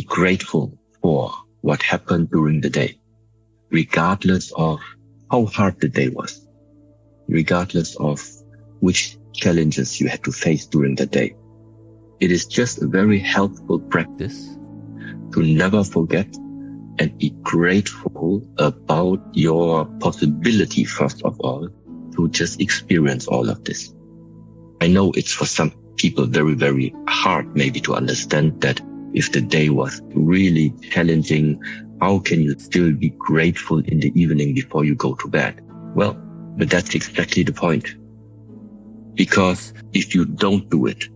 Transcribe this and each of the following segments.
be grateful for what happened during the day, regardless of how hard the day was, regardless of which challenges you had to face during the day. It is just a very helpful practice to never forget and be grateful about your possibility, first of all, to just experience all of this. I know it's for some people very, very hard maybe to understand that if the day was really challenging, how can you still be grateful in the evening before you go to bed? Well, but that's exactly the point. Because if you don't do it,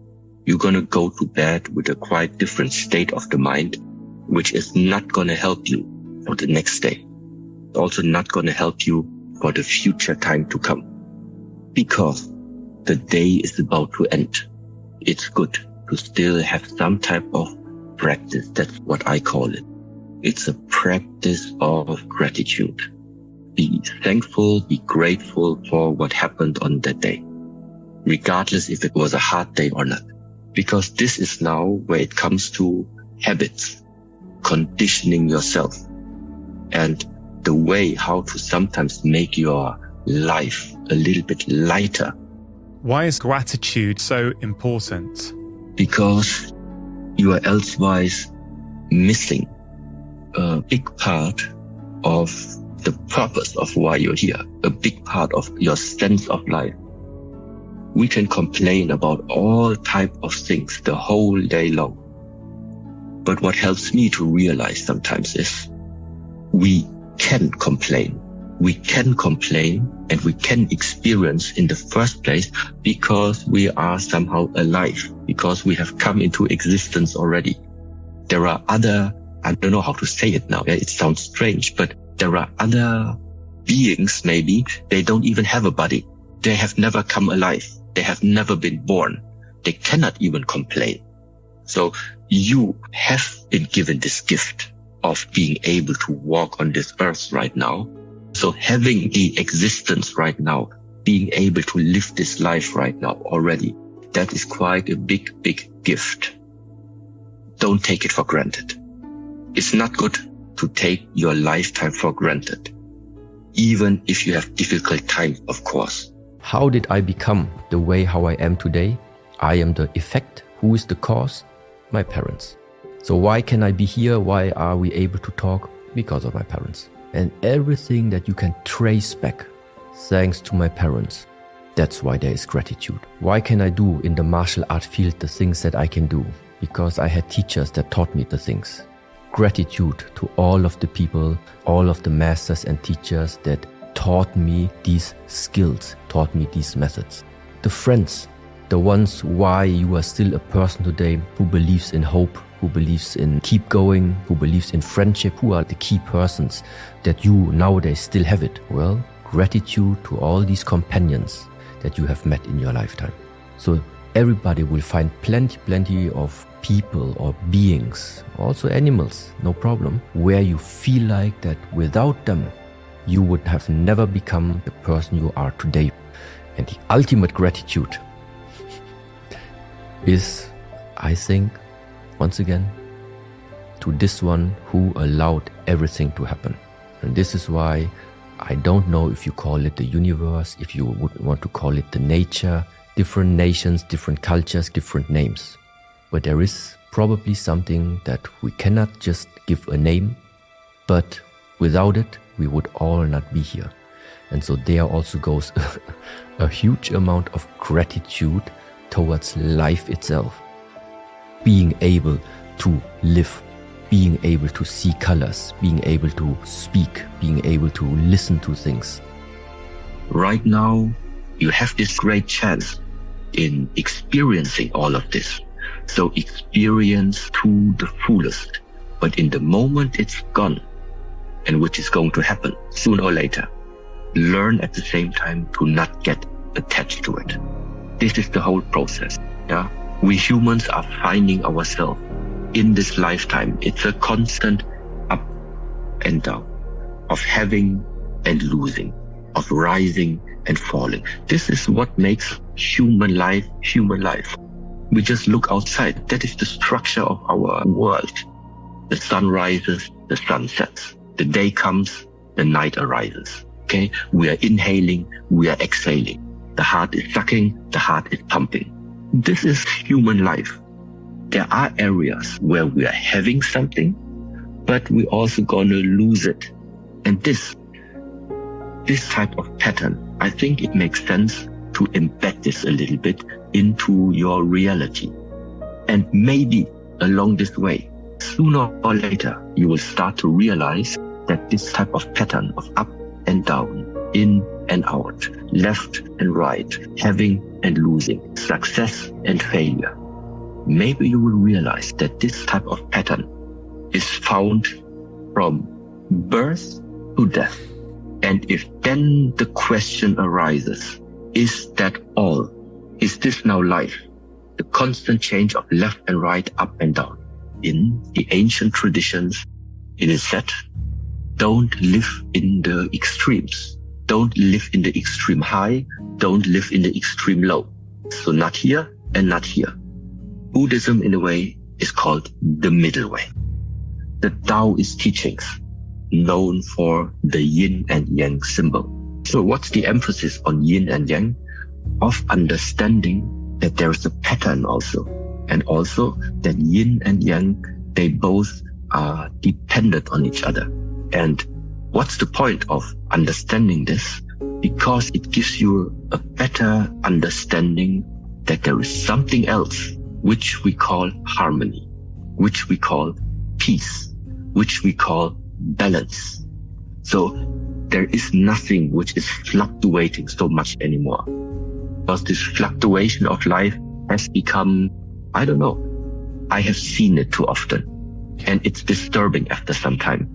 you're going to go to bed with a quite different state of the mind, which is not going to help you for the next day. Also not going to help you for the future time to come. Because the day is about to end. It's good to still have some type of practice. That's what I call it. It's a practice of gratitude. Be thankful, be grateful for what happened on that day, regardless if it was a hard day or not. Because this is now where it comes to habits, conditioning yourself, and the way how to sometimes make your life a little bit lighter. Why is gratitude so important? Because you are elsewise missing a big part of the purpose of why you're here, a big part of your sense of life. We can complain about all type of things the whole day long. But what helps me to realize sometimes is we can complain. We can complain and we can experience in the first place because we are somehow alive, because we have come into existence already. There are other, I don't know how to say it now. It sounds strange, but there are other beings, maybe they don't even have a body. They have never come alive. They have never been born. They cannot even complain. So you have been given this gift of being able to walk on this earth right now. So having the existence right now, being able to live this life right now already, that is quite a big, big gift. Don't take it for granted. It's not good to take your lifetime for granted, even if you have difficult times, of course. How did I become the way how I am today? I am the effect. Who is the cause? My parents. So why can I be here? Why are we able to talk? Because of my parents. And everything that you can trace back, thanks to my parents. That's why there is gratitude. Why can I do in the martial art field the things that I can do? Because I had teachers that taught me the things. Gratitude to all of the people, all of the masters and teachers that taught me these skills, taught me these methods. The friends, the ones why you are still a person today who believes in hope, who believes in keep going, who believes in friendship, who are the key persons that you nowadays still have it. Well, gratitude to all these companions that you have met in your lifetime. So everybody will find plenty of people or beings, also animals, no problem, where you feel like that without them, you would have never become the person you are today. And the ultimate gratitude is, I think, once again, to this one who allowed everything to happen. And this is why I don't know if you call it the universe, if you would want to call it the nature, different nations, different cultures, different names. But there is probably something that we cannot just give a name, but without it, we would all not be here. And so there also goes a huge amount of gratitude towards life itself. Being able to live, being able to see colors, being able to speak, being able to listen to things. Right now, you have this great chance in experiencing all of this. So experience to the fullest. But in the moment it's gone, and which is going to happen sooner or later, learn at the same time to not get attached to it. This is the whole process. Yeah, we humans are finding ourselves in this lifetime. It's a constant up and down, of having and losing, of rising and falling. This is what makes human life human life. We just look outside. That is the structure of our world. The sun rises, the sun sets. The day comes, the night arises. Okay? We are inhaling, we are exhaling. The heart is sucking, the heart is pumping. This is human life. There are areas where we are having something, but we're also gonna lose it. And this type of pattern, I think it makes sense to embed this a little bit into your reality. And maybe along this way, sooner or later, you will start to realize that this type of pattern of up and down, in and out, left and right, having and losing, success and failure. Maybe you will realize that this type of pattern is found from birth to death. And if then the question arises, is that all? Is this now life? The constant change of left and right, up and down. In the ancient traditions, it is said, don't live in the extremes. Don't live in the extreme high. Don't live in the extreme low. So not here and not here. Buddhism, in a way, is called the middle way. The Taoist teachings, known for the yin and yang symbol. So what's the emphasis on yin and yang? Of understanding that there is a pattern also. And also that yin and yang, they both are dependent on each other. And what's the point of understanding this? Because it gives you a better understanding that there is something else which we call harmony, which we call peace, which we call balance. So there is nothing which is fluctuating so much anymore. Because this fluctuation of life has become, I don't know, I have seen it too often. And it's disturbing after some time.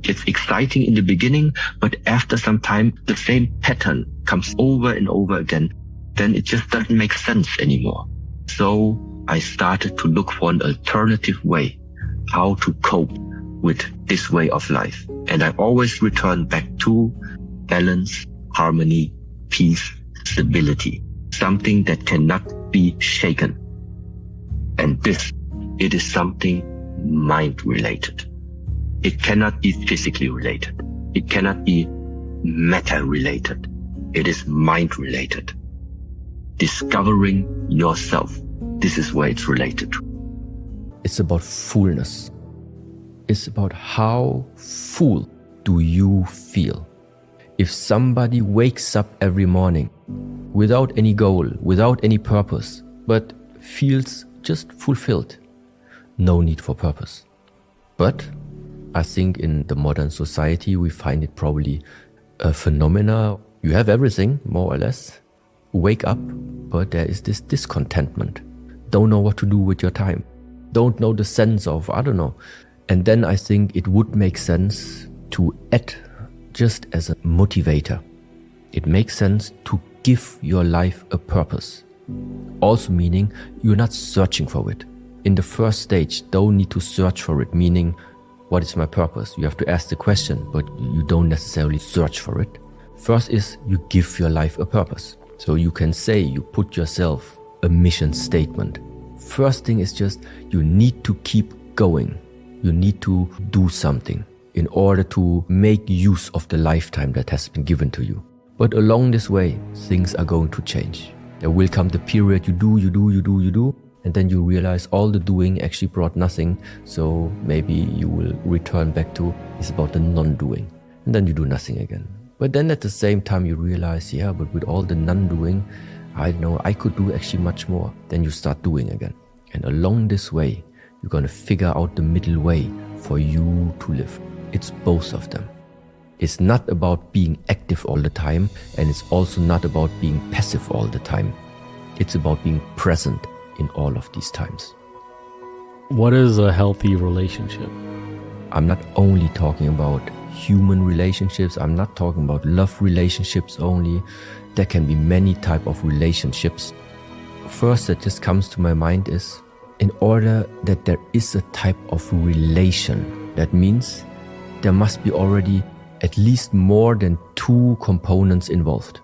It's exciting in the beginning, but after some time, the same pattern comes over and over again. Then it just doesn't make sense anymore. So I started to look for an alternative way, how to cope with this way of life. And I always return back to balance, harmony, peace, stability, something that cannot be shaken. And this, it is something mind related. It cannot be physically related. It cannot be matter related. It is mind related. Discovering yourself. This is where it's related to. It's about fullness. It's about how full do you feel. If somebody wakes up every morning without any goal, without any purpose, but feels just fulfilled, no need for purpose. But I think in the modern society, we find it probably a phenomena. You have everything, more or less. Wake up, but there is this discontentment. Don't know what to do with your time. Don't know the sense of, I don't know. And then I think it would make sense to add just as a motivator. It makes sense to give your life a purpose. Also meaning you're not searching for it. In the first stage, don't need to search for it, meaning what is my purpose? You have to ask the question, but you don't necessarily search for it. First is you give your life a purpose. So you can say you put yourself a mission statement. First thing is just you need to keep going. You need to do something in order to make use of the lifetime that has been given to you. But along this way, things are going to change. There will come the period you do, and then you realize all the doing actually brought nothing. So maybe you will return back to, it's about the non-doing. And then you do nothing again. But then at the same time you realize, yeah, but with all the non-doing, I know I could do actually much more. Then you start doing again. And along this way, you're going to figure out the middle way for you to live. It's both of them. It's not about being active all the time, and it's also not about being passive all the time. It's about being present in all of these times. What is a healthy relationship? I'm not only talking about human relationships. I'm not talking about love relationships only. There can be many types of relationships. First that just comes to my mind is, in order that there is a type of relation, that means there must be already at least more than two components involved.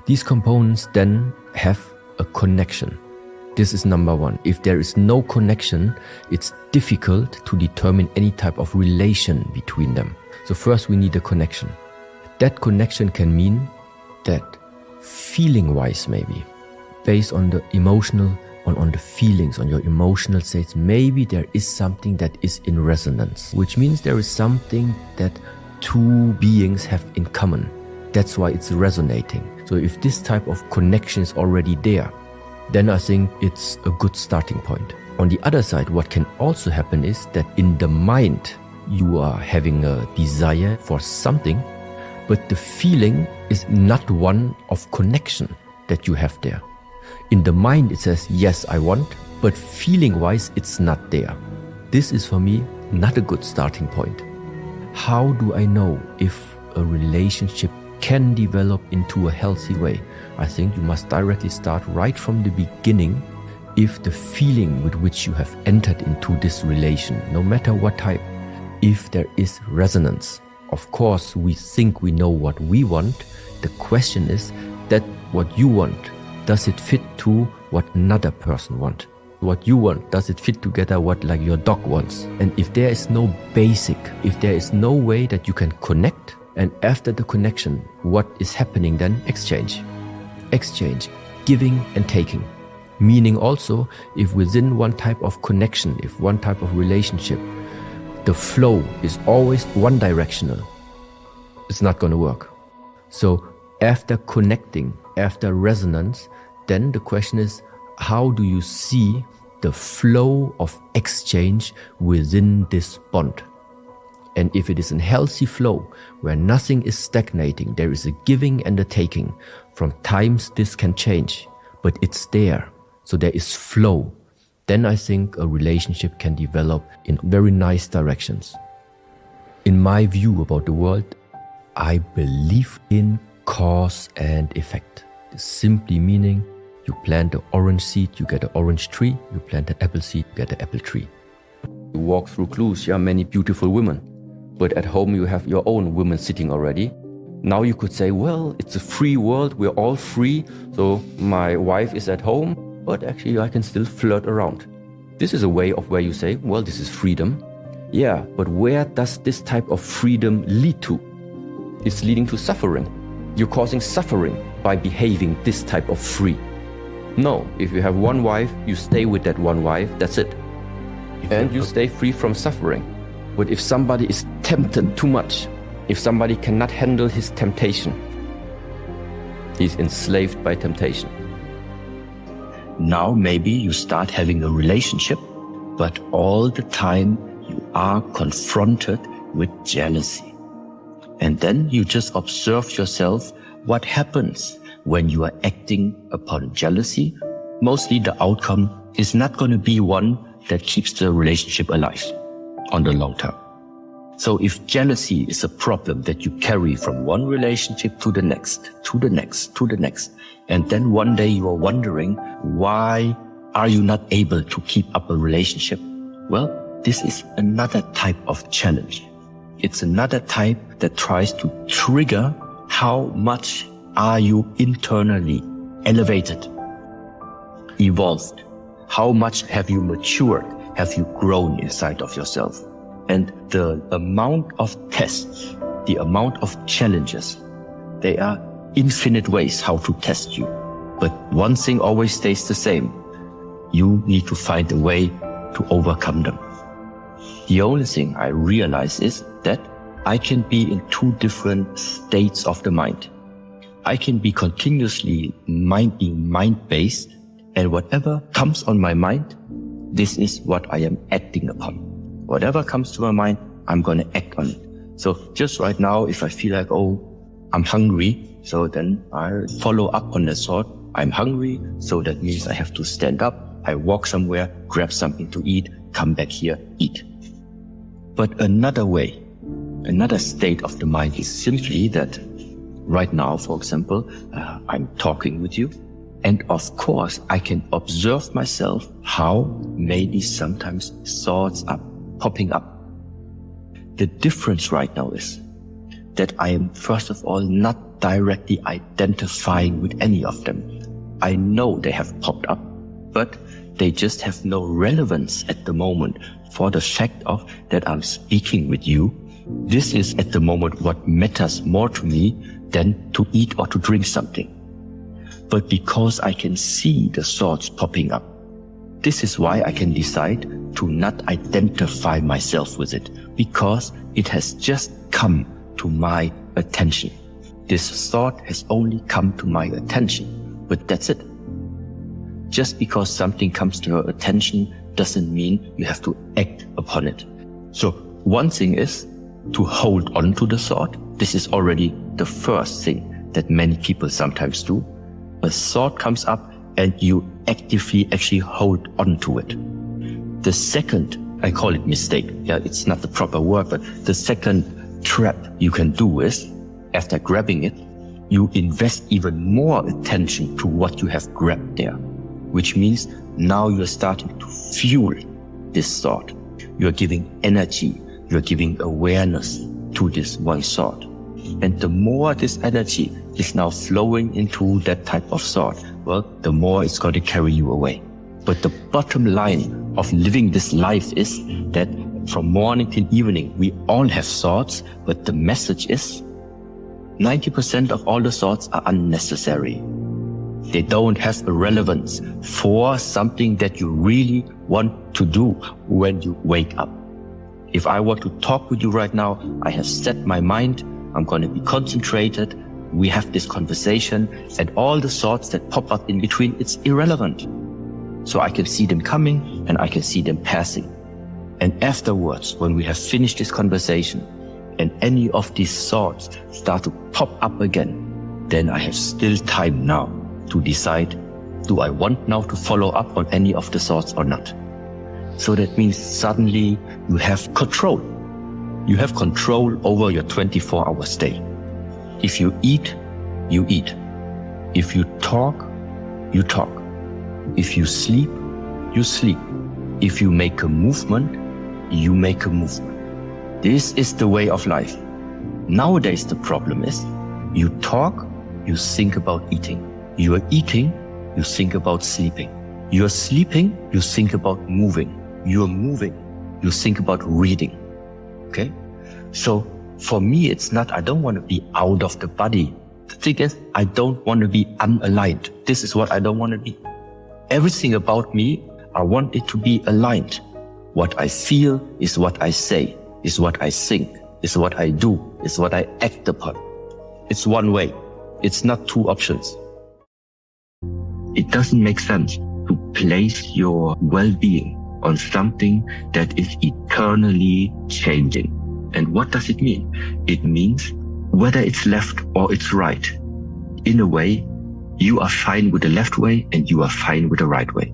These components then have a connection. This is number one. If there is no connection, it's difficult to determine any type of relation between them. So first we need a connection. That connection can mean that feeling-wise maybe, based on the emotional, on the feelings, on your emotional states, maybe there is something that is in resonance, which means there is something that two beings have in common. That's why it's resonating. So if this type of connection is already there, then I think it's a good starting point. On the other side, what can also happen is that in the mind, you are having a desire for something, but the feeling is not one of connection that you have there. In the mind, it says, yes, I want, but feeling-wise, it's not there. This is for me not a good starting point. How do I know if a relationship can develop into a healthy way? I think you must directly start right from the beginning. If the feeling with which you have entered into this relation, no matter what type, if there is resonance. Of course, we think we know what we want. The question is that what you want, does it fit to what another person wants? What you want, does it fit together what like your dog wants? And if there is no basic, if there is no way that you can connect, and after the connection, what is happening then? Exchange. Exchange, giving and taking. Meaning also, if within one type of connection, if one type of relationship, the flow is always one directional, it's not going to work. So after connecting, after resonance, then the question is, how do you see the flow of exchange within this bond? And if it is a healthy flow where nothing is stagnating, there is a giving and a taking. From times this can change, but it's there. So there is flow. Then I think a relationship can develop in very nice directions. In my view about the world, I believe in cause and effect. Simply meaning you plant an orange seed, you get an orange tree. You plant an apple seed, you get an apple tree. You walk through Cluj, you have many beautiful women. But at home you have your own women sitting already. Now you could say, well, it's a free world, we're all free. So my wife is at home, but actually I can still flirt around. This is a way of where you say, well, this is freedom. Yeah, but where does this type of freedom lead to? It's leading to suffering. You're causing suffering by behaving this type of free. No, if you have one wife, you stay with that one wife, that's it. And you stay free from suffering. But if somebody is tempted too much, if somebody cannot handle his temptation, he's enslaved by temptation. Now maybe you start having a relationship, but all the time you are confronted with jealousy. And then you just observe yourself what happens when you are acting upon jealousy. Mostly the outcome is not going to be one that keeps the relationship alive on the long term. So if jealousy is a problem that you carry from one relationship to the next, to the next, to the next, and then one day you are wondering, why are you not able to keep up a relationship? Well, this is another type of challenge. It's another type that tries to trigger how much are you internally elevated, evolved? How much have you matured? Have you grown inside of yourself? And the amount of tests, the amount of challenges, they are infinite ways how to test you. But one thing always stays the same. You need to find a way to overcome them. The only thing I realize is that I can be in two different states of the mind. I can be continuously being mind-based, and whatever comes on my mind, this is what I am acting upon. Whatever comes to my mind, I'm going to act on it. So just right now, if I feel like, oh, I'm hungry, so then I follow up on that thought. I'm hungry, so that means I have to stand up. I walk somewhere, grab something to eat, come back here, eat. But another way, another state of the mind is simply that right now, for example, I'm talking with you. And of course, I can observe myself how maybe sometimes thoughts are popping up. The difference right now is that I am, first of all, not directly identifying with any of them. I know they have popped up, but They just have no relevance at the moment for the fact of that I'm speaking with you. This is at the moment what matters more to me than to eat or to drink something. But because I can see the thoughts popping up, this is why I can decide to not identify myself with it, because it has just come to my attention. This thought has only come to my attention, but that's it. Just because something comes to your attention doesn't mean you have to act upon it. So one thing is to hold on to the thought. This is already the first thing that many people sometimes do. A thought comes up and you actively actually hold on to it. The second, I call it mistake. Yeah, it's not the proper word, but the second trap you can do is, after grabbing it, you invest even more attention to what you have grabbed there, which means now you're starting to fuel this thought. You're giving energy, you're giving awareness to this one thought. And the more this energy is now flowing into that type of thought, well, the more it's going to carry you away. But the bottom line of living this life is that from morning till evening, we all have thoughts, but the message is 90% of all the thoughts are unnecessary. They don't have a relevance for something that you really want to do when you wake up. If I want to talk with you right now, I have set my mind, I'm going to be concentrated, we have this conversation, and all the thoughts that pop up in between, it's irrelevant. So I can see them coming and I can see them passing. And afterwards, when we have finished this conversation and any of these thoughts start to pop up again, then I have still time now to decide, do I want now to follow up on any of the thoughts or not? So that means suddenly you have control. You have control over your 24-hour day. If you eat, you eat. If you talk, you talk. If you sleep, you sleep. If you make a movement, you make a movement. This is the way of life. Nowadays, the problem is you talk, you think about eating. You are eating, you think about sleeping. You are sleeping, you think about moving. You are moving, you think about reading. Okay? So for me, it's not, I don't want to be out of the body. The thing is, I don't want to be unaligned. This is what I don't want to be. Everything about me, I want it to be aligned. What I feel is what I say, is what I think, is what I do, is what I act upon. It's one way. It's not two options. It doesn't make sense to place your well-being on something that is eternally changing. And what does it mean? It means whether it's left or it's right. In a way, you are fine with the left way and you are fine with the right way.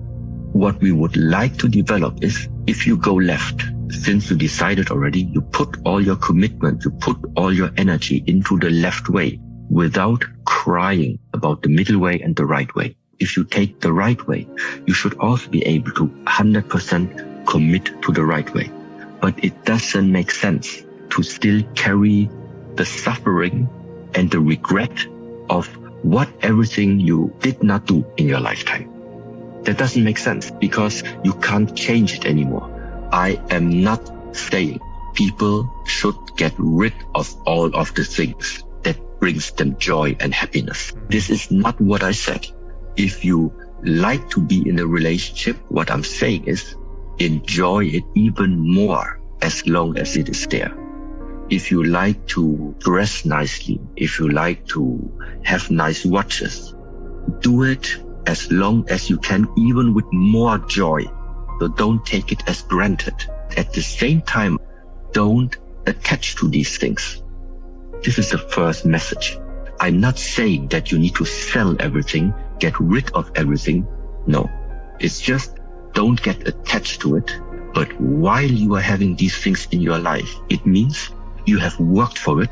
What we would like to develop is, if you go left, since you decided already, you put all your commitment, you put all your energy into the left way without crying about the middle way and the right way. If you take the right way, you should also be able to 100% commit to the right way. But it doesn't make sense to still carry the suffering and the regret of what everything you did not do in your lifetime. That doesn't make sense because you can't change it anymore. I am not saying people should get rid of all of the things that brings them joy and happiness. This is not what I said. If you like to be in a relationship, what I'm saying is enjoy it even more as long as it is there. If you like to dress nicely, if you like to have nice watches, do it as long as you can, even with more joy. So don't take it as granted. At the same time, don't attach to these things. This is the first message. I'm not saying that you need to sell everything, get rid of everything. No, it's just don't get attached to it. But while you are having these things in your life, it means you have worked for it,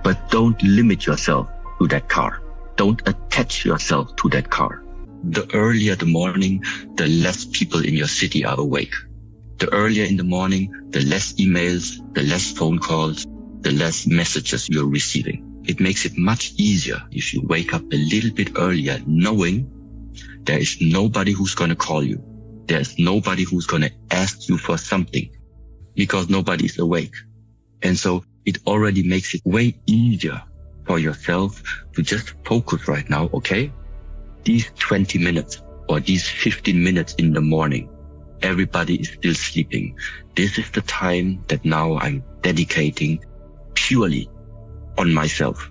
but don't limit yourself to that car. Don't attach yourself to that car. The earlier the morning, the less people in your city are awake. The earlier in the morning, the less emails, the less phone calls, the less messages you're receiving. It makes it much easier if you wake up a little bit earlier, knowing there is nobody who's going to call you. There's nobody who's going to ask you for something because nobody's awake. And so it already makes it way easier for yourself to just focus right now. Okay, these 20 minutes or these 15 minutes in the morning, everybody is still sleeping. This is the time that now I'm dedicating purely on myself,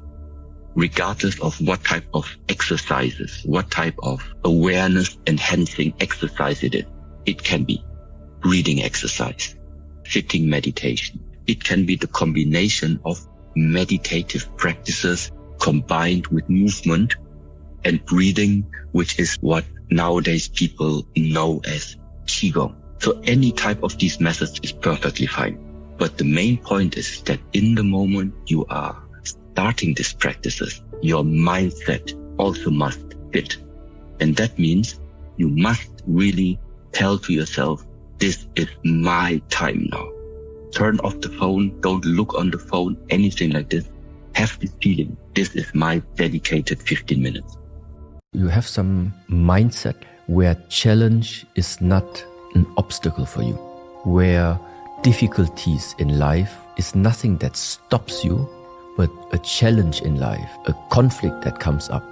regardless of what type of exercises, what type of awareness enhancing exercise it is. It can be breathing exercise, sitting meditation. It can be the combination of meditative practices combined with movement and breathing, which is what nowadays people know as Qigong. So any type of these methods is perfectly fine. But the main point is that in the moment you are starting these practices, your mindset also must fit. And that means you must really tell to yourself, this is my time now. Turn off the phone, don't look on the phone, anything like this. Have this feeling, this is my dedicated 15 minutes. You have some mindset where challenge is not an obstacle for you, where difficulties in life is nothing that stops you, but a challenge in life, a conflict that comes up.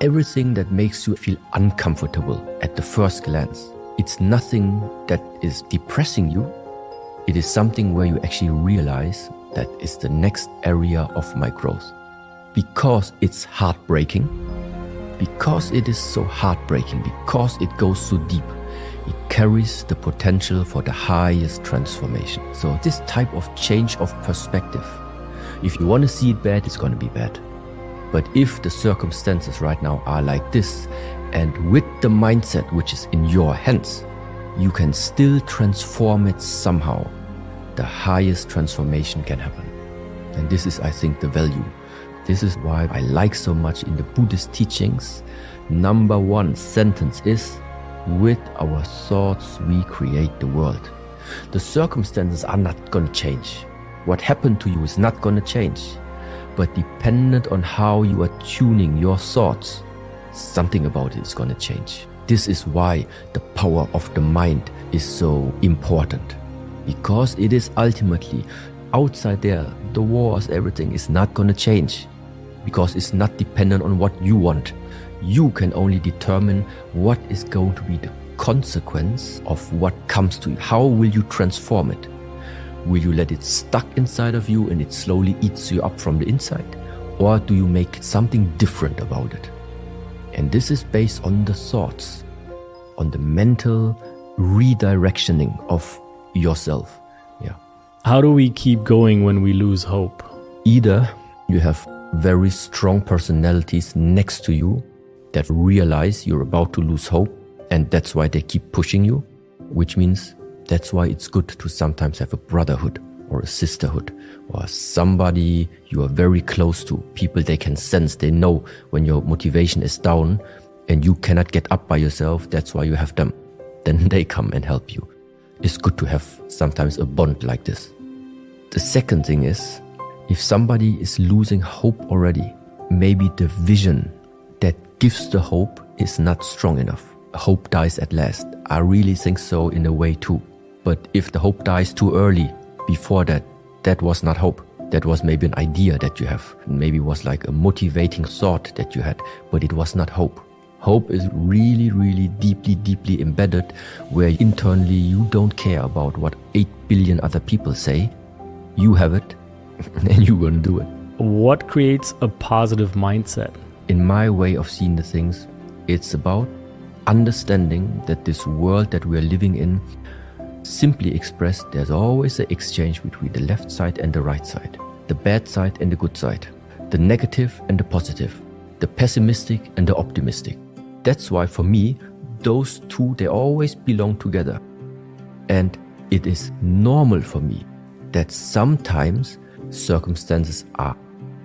Everything that makes you feel uncomfortable at the first glance, it's nothing that is depressing you. It is something where you actually realize that is the next area of my growth. Because it's heartbreaking, because it is so heartbreaking, because it goes so deep, it carries the potential for the highest transformation. So this type of change of perspective, if you want to see it bad, it's going to be bad. But if the circumstances right now are like this, and with the mindset which is in your hands, you can still transform it somehow, the highest transformation can happen. And this is, I think, the value. This is why I like so much in the Buddhist teachings. Number one sentence is, with our thoughts we create the world. The circumstances are not going to change. What happened to you is not going to change. But dependent on how you are tuning your thoughts, something about it is going to change. This is why the power of the mind is so important. Because it is ultimately outside there, the wars, everything is not going to change. Because it's not dependent on what you want. You can only determine what is going to be the consequence of what comes to you. How will you transform it? Will you let it stuck inside of you and it slowly eats you up from the inside? Or do you make something different about it? And this is based on the thoughts, on the mental redirectioning of yourself. Yeah. How do we keep going when we lose hope? Either you have very strong personalities next to you that realize you're about to lose hope, and that's why they keep pushing you, which means that's why it's good to sometimes have a brotherhood or a sisterhood or somebody you are very close to, people they can sense, they know when your motivation is down and you cannot get up by yourself, that's why you have them. Then they come and help you. It's good to have sometimes a bond like this. The second thing is, if somebody is losing hope already, maybe the vision that gives the hope is not strong enough. Hope dies at last. I really think so in a way too. But if the hope dies too early, before that, that was not hope. That was maybe an idea that you have. Maybe was like a motivating thought that you had, but it was not hope. Hope is really, really deeply embedded, where internally you don't care about what 8 billion other people say. You have it and you're going to do it. What creates a positive mindset? In my way of seeing the things, it's about understanding that this world that we are living in, simply expressed, there's always an exchange between the left side and the right side, the bad side and the good side, the negative and the positive, the pessimistic and the optimistic. That's why for me, those two, they always belong together. And it is normal for me that sometimes circumstances are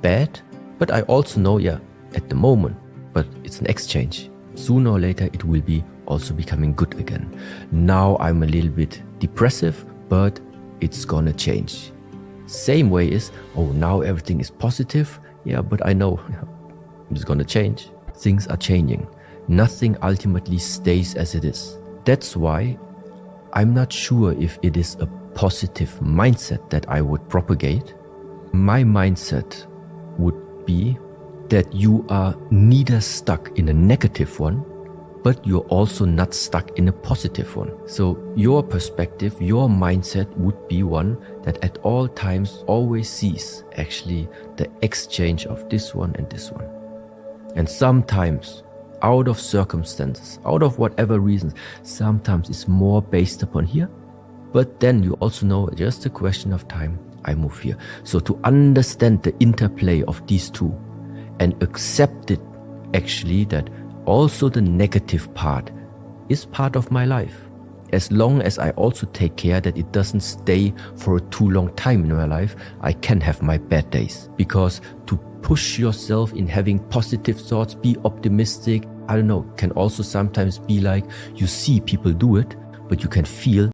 bad, but I also know, at the moment, but it's an exchange. Sooner or later, it will be also becoming good again. Now I'm a little bit depressive, but it's gonna change. Same way is, now everything is positive. But I know it's gonna change. Things are changing. Nothing ultimately stays as it is. that's why I'm not sure if it is a positive mindset that I would propagate. My mindset would be that you are neither stuck in a negative one, but you're also not stuck in a positive one. So your perspective, your mindset would be one that at all times always sees actually the exchange of this one and this one. And sometimes, out of circumstances, out of whatever reasons, sometimes it's more based upon here. But then you also know just a question of time, I move here. So to understand the interplay of these two and accept it actually that also the negative part is part of my life. As long as I also take care that it doesn't stay for a too long time in my life, I can have my bad days. Because to push yourself in having positive thoughts, be optimistic, I don't know, can also sometimes be like you see people do it, but you can feel